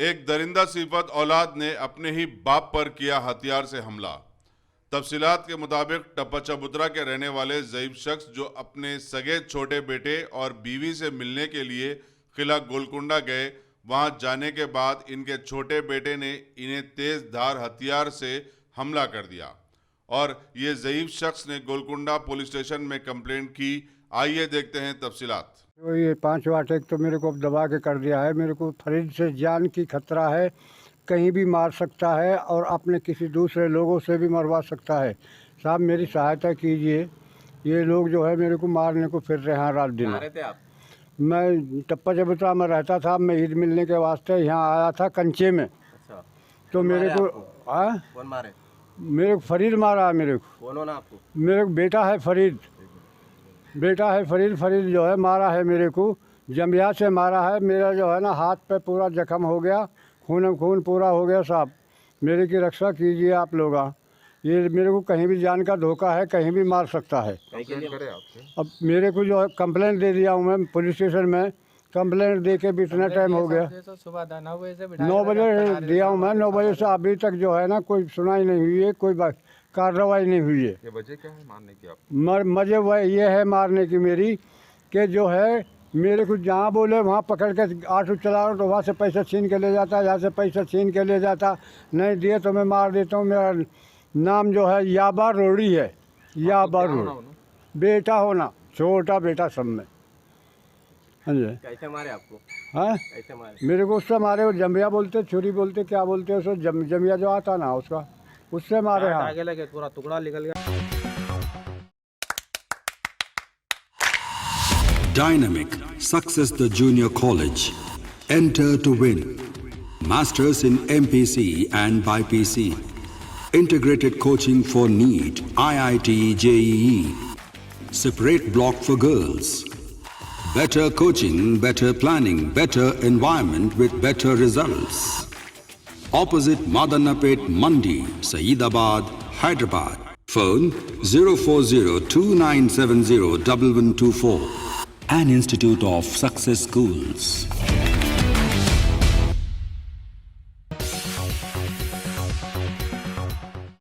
एक दरिंदा सिफत औलाद ने अपने ही बाप पर किया हथियार से हमला। तफसीलात के मुताबिक टप्पा चबूतरा के रहने वाले ज़ईफ शख्स जो अपने सगे छोटे बेटे और बीवी से मिलने के लिए किला गोलकुंडा गए, वहां जाने के बाद इनके छोटे बेटे ने इन्हें तेज धार हथियार से हमला कर दिया और ये ज़ईफ शख्स ने गोलकुंडा पुलिस स्टेशन में कंप्लेंट की। आइए देखते हैं तफसीलात। तो ये 5 अटैक तो मेरे को दबा के कर दिया है। मेरे को फरीद से जान की खतरा है, कहीं भी मार सकता है और अपने किसी दूसरे लोगों से भी मरवा सकता है। साहब मेरी सहायता कीजिए, ये लोग जो है मेरे को मारने को फिर रहे हैं रात दिन। थे आप? मैं टप्पा चबूतरा में रहता था, मैं ईद मिलने के वास्ते यहाँ आया था कंचे में। अच्छा। तो मेरे को कौन मारे? मेरे को फरीद मारा है। मेरे को कौन होना आपको? मेरे को बेटा है फरीद, बेटा है फरीद। फरीद जो है मारा है मेरे को, जमिया से मारा है। मेरा जो है ना हाथ पे पूरा जख्म हो गया, खून पूरा हो गया। साहब मेरे की रक्षा कीजिए आप लोग। ये मेरे को कहीं भी जान का धोखा है, कहीं भी मार सकता है। अब मेरे को जो है कंप्लेंट दे दिया हूँ मैं पुलिस स्टेशन में। कंप्लेंट दे के भी इतना टाइम हो गया, 9 बजे दिया हूँ मैं। 9 बजे से अभी तक जो है ना कोई सुनाई नहीं हुई है, कोई कार्रवाई नहीं हुई है। ये वजह क्या है मारने की आपको? मजे वह ये है मारने की मेरी कि जो है मेरे को जहाँ बोले वहाँ पकड़ के ऑटो चला रहा तो वहाँ से पैसा छीन के ले जाता, यहाँ से पैसा छीन के ले जाता। नहीं दिए तो मैं मार देता हूँ। मेरा नाम जो है याबा रोड़ी है, याबा रोड़ी। बेटा होना, छोटा बेटा सब में। हाँ जी। कैसे मारे आपको? हाँ कैसे मारे? मेरे को उससे मारे, वो जमिया बोलते, छुरी बोलते, क्या बोलते उसको, जमिया जो आता ना उसका, उससे मारे। हाँ आगे लगे पूरा टुकड़ा निकल गया। Dynamic Success the Junior College. Enter to win. Masters in MPC and BPC. Integrated coaching for NEET, IIT, JEE. Separate block for girls. Better coaching, better planning, better environment with better results. Opposite Madanapet Mandi, Saeedabad, Hyderabad. Phone 04029701124. An Institute of Success Schools.